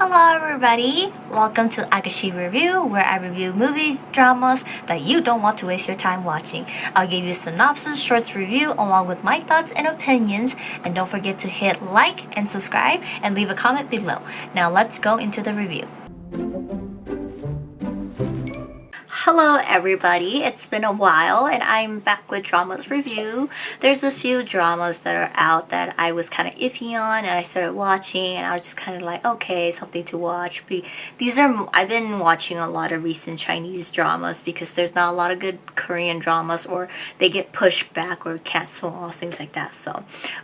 Hello everybody! Welcome to Akashi Review, where I review movies, dramas that you don't want to waste your time watching. I'll give you synopsis, shorts review along with my thoughts and opinions, and don't forget to hit like and subscribe and leave a comment below. Now let's go into the review. Hello everybody, it's been a while and I'm back with dramas review. There's a few dramas that are out that I was kind of iffy on and I started watching and I was just kind of like, okay, something to watch. I've been watching a lot of recent Chinese dramas because there's not a lot of good Korean dramas, or they get pushed back or canceled, things like that.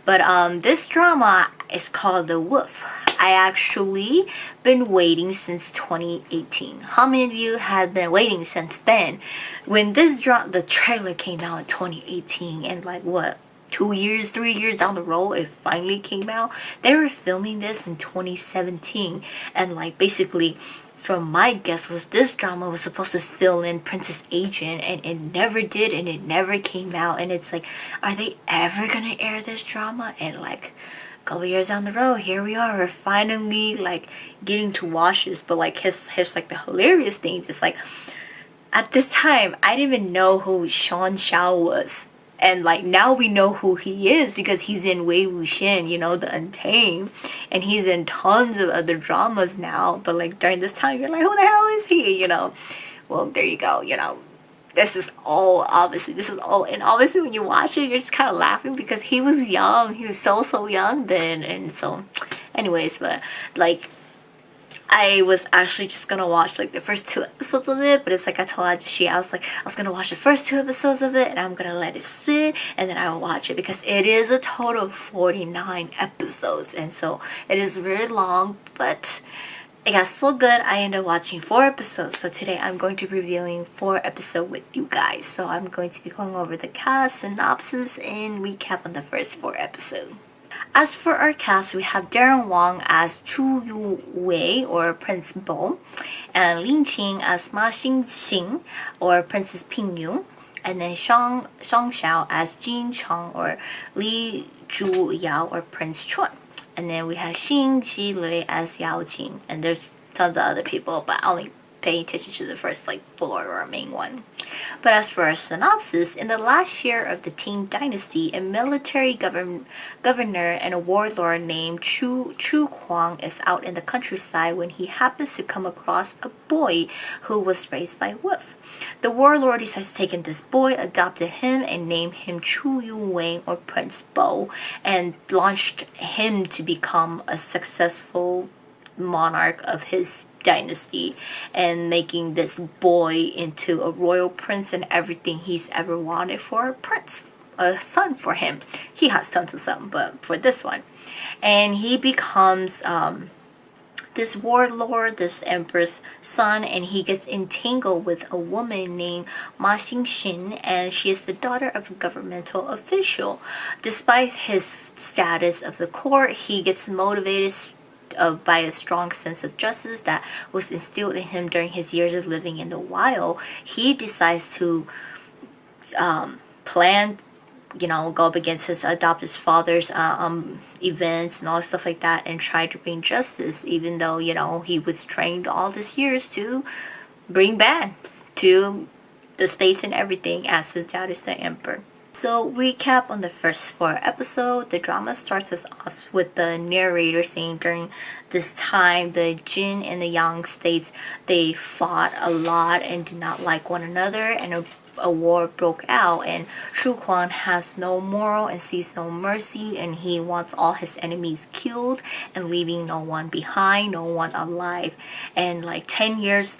But this drama is called The Wolf. I actually been waiting since 2018. How many of you have been waiting since then? When the trailer came out in 2018, and like what, 3 years down the road, it finally came out. They were filming this in 2017, and like basically, from my guess, was this drama was supposed to fill in Princess Agent, and it never did, and it never came out. And it's like, are they ever gonna air this drama? And like, couple years down the road, here we are. We're finally like getting to watch this. But like his like the hilarious thing is like, at this time I didn't even know who Sean Xiao was, and like now we know who he is because he's in Wei Wuxian, the Untamed, and he's in tons of other dramas now. But like during this time, you're like, who the hell is he? Well, there you go. This is all, and obviously when you watch it, you're just kind of laughing because he was young. He was so young then. And so anyways, but like, I was actually just gonna watch like the first 2 episodes of it, but it's like I told Ajishi, I was gonna watch the first 2 episodes of it and I'm gonna let it sit and then I will watch it, because it is a total of 49 episodes, and so it is really long, but it got so good I ended up watching 4 episodes. So today I'm going to be reviewing 4 episodes with you guys. So I'm going to be going over the cast, synopsis, and recap on the first 4 episodes. As for our cast, we have Darren Wong as Chu Yu Wei, or Prince Bo, and Lin Qing as Ma Xingxing, or Princess Ping Yun, and then Shang Xiao as Jin Cheng, or Li Zhu Yao, or Prince Chun. And then we have Xin Qilei as Yao Qing, and there's tons of other people, but I only pay attention to the first 4 or main one. But as for our synopsis, in the last year of the Qing dynasty, a military governor and a warlord named Chu Kuang is out in the countryside when he happens to come across a boy who was raised by a wolf. The warlord decides to take in this boy, adopted him, and named him Chu Yu Wei, or Prince Bo, and launched him to become a successful monarch of his dynasty, and making this boy into a royal prince and everything he's ever wanted for a son for him. He has tons of sons, but for this one. And he becomes this warlord, this emperor's son, and he gets entangled with a woman named Ma Xingxin, and she is the daughter of a governmental official. Despite his status of the court, he gets motivated by a strong sense of justice that was instilled in him during his years of living in the wild. He decides to plan, go up against his adopted father's events and all stuff like that, and try to bring justice, even though he was trained all these years to bring bad to the states and everything, as his dad is the emperor. So recap on the first 4 episodes. The drama starts us off with the narrator saying during this time the Jin and the Yang states, they fought a lot and did not like one another, and a war broke out, and Chu Kuang has no moral and sees no mercy, and he wants all his enemies killed and leaving no one behind, no one alive. And 10 years,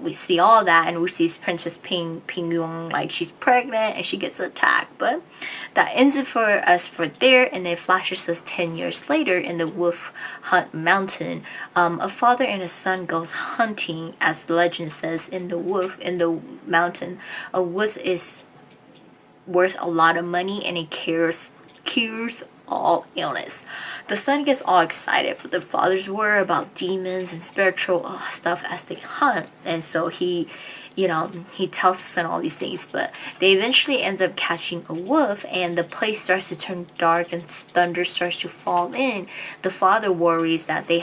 we see all that, and we see Princess Ping Yun, she's pregnant and she gets attacked, but that ends it for us for there. And then flashes us 10 years later in the Wolf Hunt Mountain. A father and a son goes hunting, as the legend says, in the mountain. A wolf is worth a lot of money, and it cures all illness. The son gets all excited, but the fathers worry about demons and spiritual stuff as they hunt. And so he tells the son all these things, but they eventually ends up catching a wolf, and the place starts to turn dark and thunder starts to fall in. The father worries that they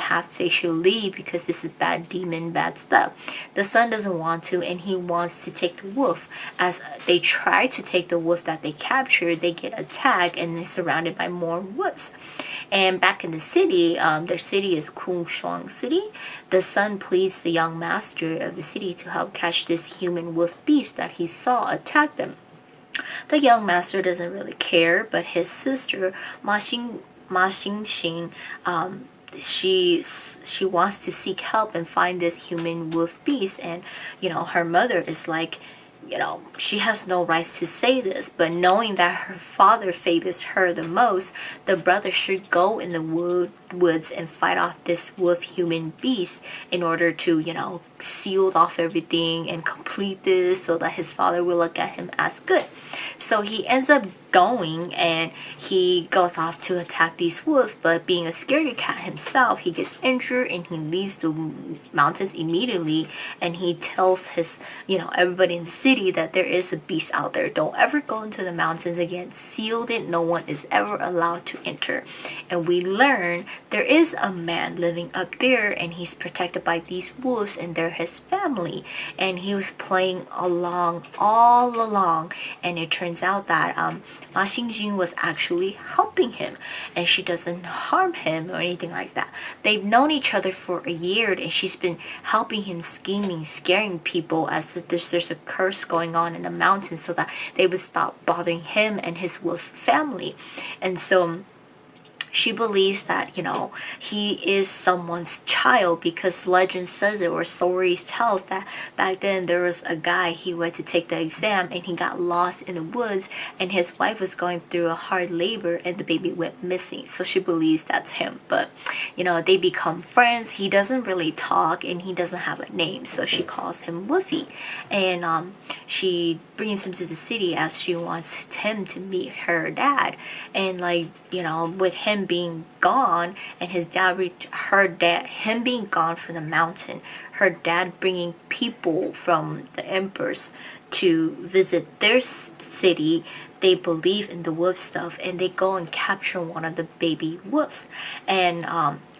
should leave because this is bad demon, bad stuff. The son doesn't want to, and he wants to take the wolf. As they try to take the wolf that they captured, they get attacked and they're surrounded by more wolves. And back in the city, their city is Shuang City. The son pleads the young master of the city to help catch this human wolf beast that he saw attack them. The young master doesn't really care, but his sister, Ma Xingxing, she wants to seek help and find this human wolf beast. And her mother is like, she has no rights to say this, but knowing that her father favors her the most, the brother should go in the woods and fight off this wolf human beast in order to, seal off everything and complete this so that his father will look at him as good. So he ends up going, and he goes off to attack these wolves, but being a scaredy cat himself, he gets injured and he leaves the mountains immediately, and he tells his everybody in the city that there is a beast out there. Don't ever go into the mountains again. Sealed it. No one is ever allowed to enter. And we learn there is a man living up there, and he's protected by these wolves, and they're his family. And he was playing along all along, and it turns out that Ma Xingjing was actually helping him, and she doesn't harm him or anything like that. They've known each other for a year, and she's been helping him, scheming, scaring people as if there's a curse going on in the mountains so that they would stop bothering him and his wolf family. And so she believes that, he is someone's child because legend says it, or stories tells that back then there was a guy, he went to take the exam and he got lost in the woods, and his wife was going through a hard labor and the baby went missing. So she believes that's him. But, they become friends. He doesn't really talk and he doesn't have a name, so she calls him Woofy. And she brings him to the city as she wants him to meet her dad. And with him being gone and him being gone from the mountain, her dad bringing people from the emperors to visit their city, they believe in the wolf stuff, and they go and capture one of the baby wolves. And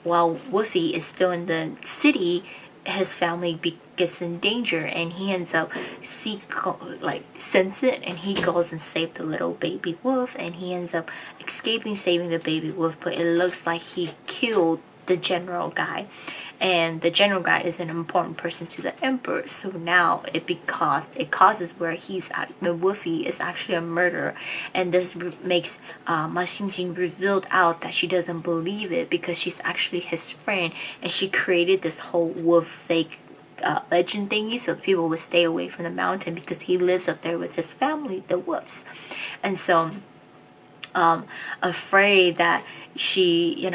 while Woofy is still in the city, his family gets in danger, and he ends up sense it, and he goes and saves the little baby wolf, and he ends up escaping, saving the baby wolf. But it looks like he killed the general guy, and the general guy is an important person to the emperor. So now it causes where the Woofy is actually a murderer, and this makes Ma Xingjing revealed out that she doesn't believe it because she's actually his friend, and she created this whole wolf fake legend thingy so the people would stay away from the mountain because he lives up there with his family, the wolves. And so afraid that she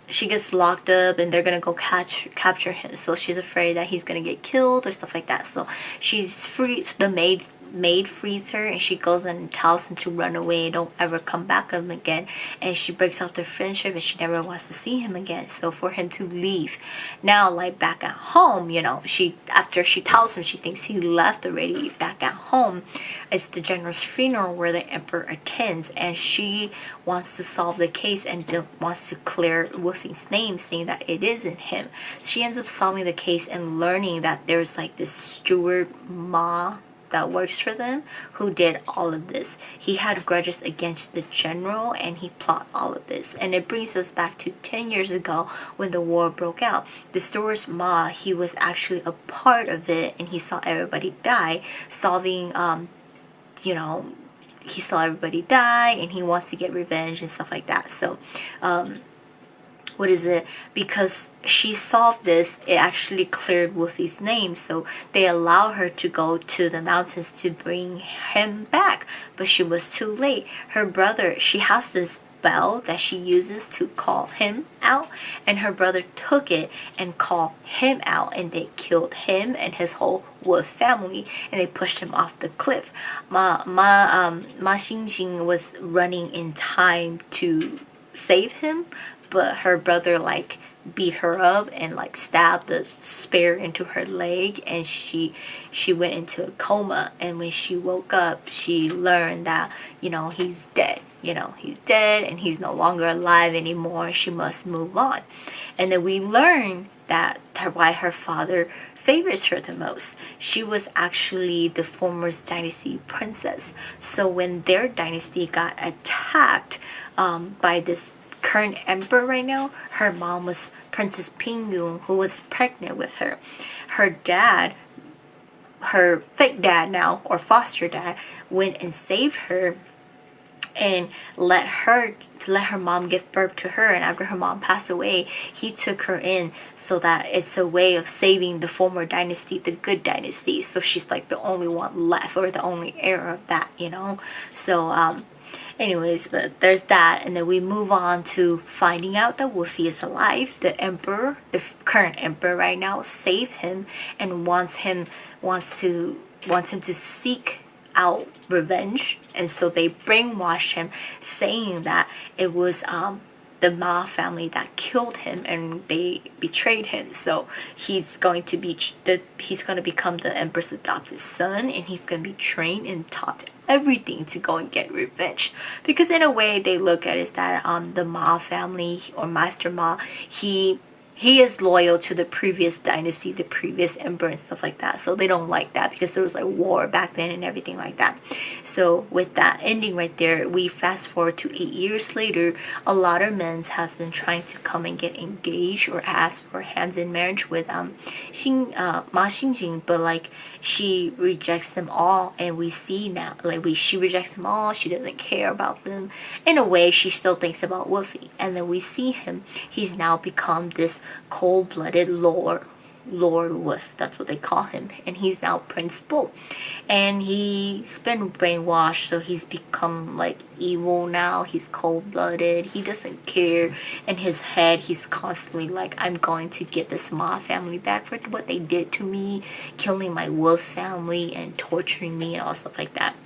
gets locked up and they're gonna go capture him, so she's afraid that he's gonna get killed or stuff like that. So she's free. The maid frees her, and she goes and tells him to run away and don't ever come back him again. And she breaks off their friendship, and she never wants to see him again. So for him to leave, now back at home, after she tells him she thinks he left already, back at home, it's the general's funeral where the emperor attends, and she wants to solve the case and wants to clear Woofy's name, saying that it isn't him. She ends up solving the case and learning that there's this steward Ma that works for them who did all of this. He had grudges against the general, and he plot all of this. And it brings us back to 10 years ago when the war broke out. The steward's Ma, he was actually a part of it, and he saw everybody die, solving he saw everybody die, and he wants to get revenge and stuff like that. So because she solved this, it actually cleared Woofy's name, so they allow her to go to the mountains to bring him back. But she was too late. Her brother, she has this bell that she uses to call him out, and her brother took it and called him out, and they killed him and his whole wolf family, and they pushed him off the cliff. Ma Xingjing was running in time to save him, but her brother like beat her up and like stabbed the spear into her leg, and she went into a coma. And when she woke up, she learned that he's dead. He's dead and he's no longer alive anymore. She must move on. And then we learn that why her father favors her the most. She was actually the former dynasty princess. So when their dynasty got attacked by this current emperor right now, her mom was Princess Pingyun, who was pregnant with her. Her dad, her fake dad now, or foster dad, went and saved her and let her mom give birth to her. And after her mom passed away, he took her in, so that it's a way of saving the former dynasty, the good dynasty. So she's like the only one left, or the only heir of that, So anyways, but there's that. And then we move on to finding out that Wolfie is alive. The emperor, the current emperor right now, saved him and wants him to seek out revenge. And so they brainwashed him, saying that it was the Ma family that killed him and they betrayed him. So he's going to become the empress' adopted son, and he's going to be trained and taught everything to go and get revenge. Because in a way, they look at it is that the Ma family, or Master Ma, he is loyal to the previous dynasty, the previous emperor and stuff like that. So they don't like that, because there was like war back then and everything like that. So with that ending right there, we fast forward to 8 years later. A lot of men has been trying to come and get engaged or ask for hands in marriage with Ma Xingjing, but like she rejects them all. And we see now, she rejects them all. She doesn't care about them. In a way, she still thinks about Wolfie. And then we see him. He's now become this cold-blooded Lord Wolf. That's what they call him. And he's now Prince Bull. And he's been brainwashed, so he's become like evil now. He's cold-blooded. He doesn't care. In his head, he's constantly like, I'm going to get this Ma family back for what they did to me, killing my wolf family and torturing me and all stuff like that.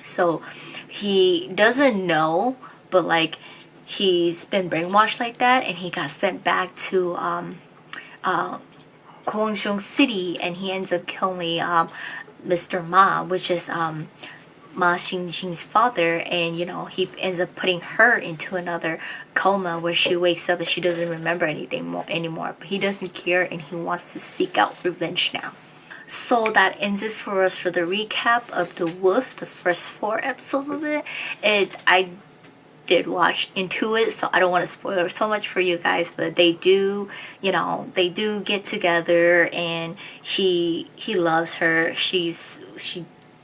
So he doesn't know, but like he's been brainwashed like that, and he got sent back to Gongshung City, and he ends up killing Mr. Ma, which is Ma Xingjing's father. And he ends up putting her into another coma where she wakes up and she doesn't remember anything anymore. But he doesn't care, and he wants to seek out revenge now. So that ends it for us for the recap of The Wolf, the first 4 episodes of it. I did watch into it, so I don't want to spoil so much for you guys, but they do get together, and he loves her. She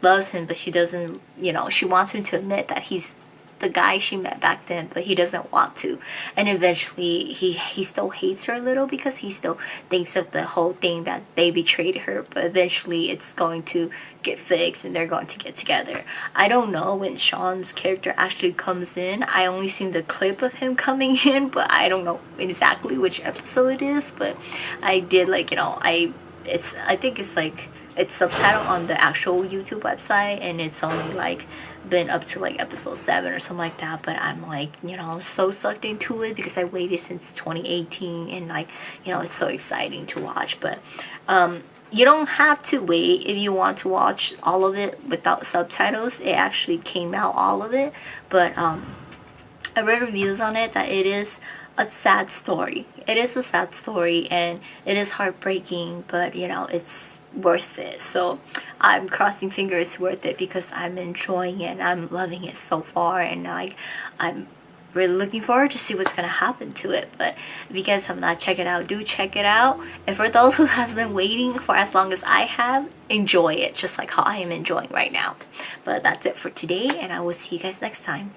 loves him, but she doesn't, she wants him to admit that he's the guy she met back then, but he doesn't want to. And eventually he still hates her a little, because he still thinks of the whole thing that they betrayed her, but eventually it's going to get fixed and they're going to get together. I don't know when Sean's character actually comes in. I only seen the clip of him coming in, but I don't know exactly which episode it is. But I did I think it's subtitled on the actual YouTube website, and it's only been up to episode 7 or something like that. But I'm so sucked into it because I waited since 2018, and it's so exciting to watch. But you don't have to wait if you want to watch all of it without subtitles. It actually came out all of it, but I read reviews on it that it is a sad story. It is a sad story, and it is heartbreaking, but it's worth it. So I'm crossing fingers it's worth it, because I'm enjoying it and I'm loving it so far, and I'm really looking forward to see what's gonna happen to it. But if you guys have not checked it out, do check it out. And for those who has been waiting for as long as I have, enjoy it just like how I am enjoying right now. But that's it for today, and I will see you guys next time.